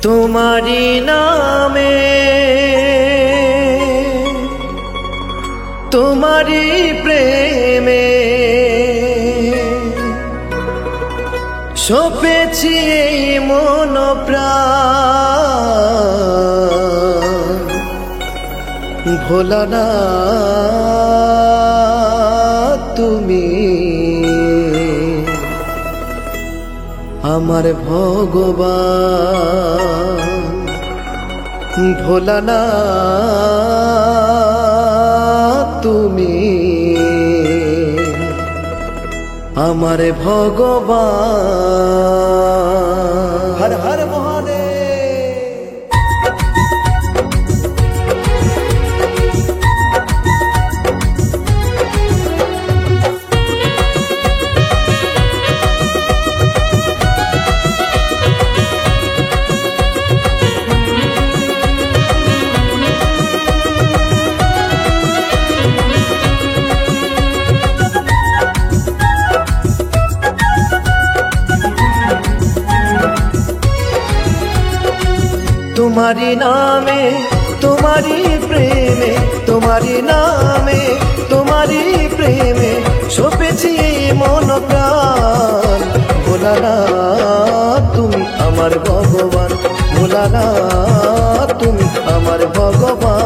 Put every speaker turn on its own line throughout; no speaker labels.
তোমারি নামে তোমারি প্রেমে সপেছি এই মন প্রাণ ভোলা না তুমি আমার ভগবান ভোলা না তুমি আমার ভগবান। হর হর মহাদেব। तुम्हारी नामे तुम्हारी प्रेमे तुम्हारी नामे तुम्हारी प्रेमे सपेছি মন প্রাণ ভোলা না তুমি আমার ভগবান ভোলা না তুমি আমার ভগবান।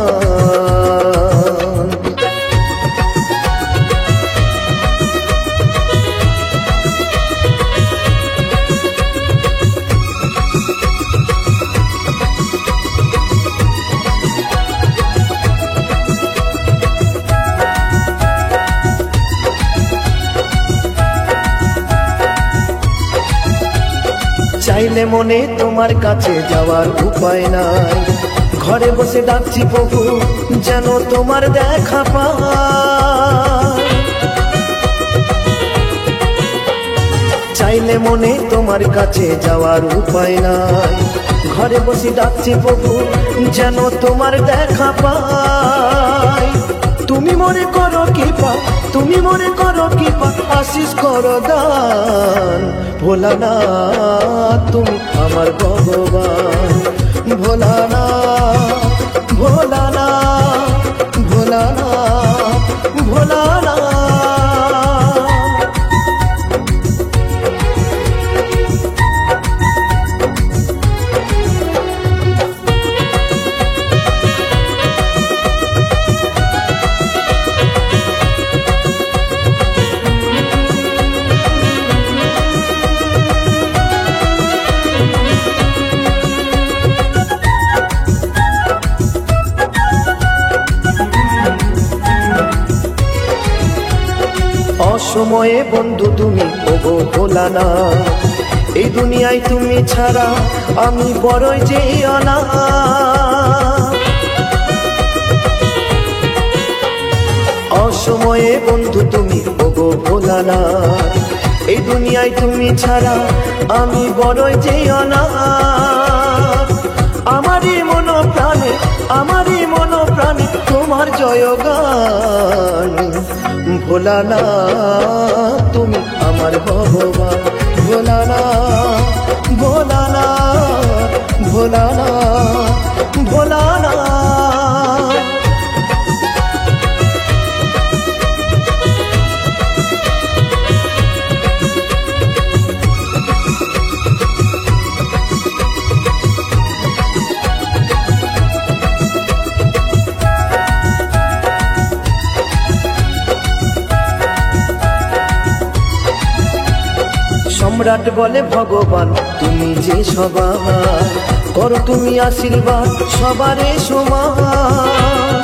চাইলে মনে তোমার কাছে যাওয়ার উপায় নাই, ঘরে বসে ডাকছি প্রভু যেন তোমার দেখা পাই। চাইলে মনে তোমার কাছে যাওয়ার উপায় নাই, ঘরে বসে ডাকছি প্রভু যেন তোমার দেখা পাই। তুমি মনে করো কৃপা তুমি মনে করো কৃপা আশিস করো দান ভোলা না তুমি আমার ভগবান ভোলা না ভোলা না ভোলা না ভোলা না। অসময়ে বন্ধু তুমি ওগো ভোলা না, এই দুনিয়ায় তুমি ছাড়া আমি বড়ই যে অনাথ। অসময়ে বন্ধু তুমি ওগো ভোলা না, এই দুনিয়ায় তুমি ছাড়া আমি বড়ই যে অনাথ। আমারই মন প্রাণে তোমার জয়গান ভোলা না তুমি আমার ভগবান ভোলা না ভোলা না ভোলা না ভোলা না। সম্রাট বলে ভগবান তুমি যে সবার করো তুমি আশীর্বাদ সবারে সমান।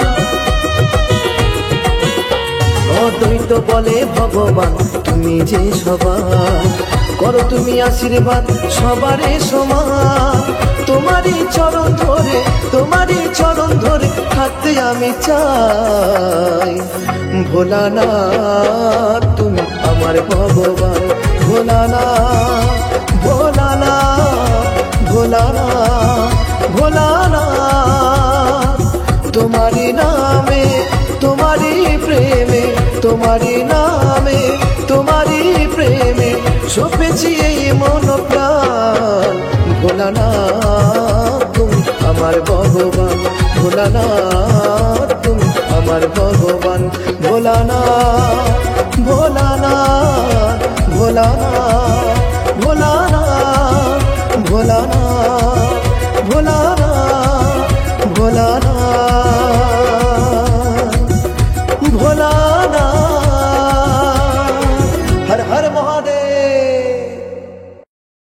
অদ্বৈত বলে ভগবান তুমি যে সবার করো তুমি আশীর্বাদ সবারে সমান। তোমারই চরণ ধরে থাকতে আমি চাই ভোলা না তুমি আমার ভগবান ভোলা না ভোলা না ভোলা না ভোলা না। তোমারি নামে তোমারি প্রেমে তোমারি নামে তোমারি প্রেমে সপেছি এই মন প্রাণ ভোলা না। আমার ভগবান ভোলানাথ, তুমি আমার ভগবান ভোলানাথ, ভোলানাথ, ভোলানাথ।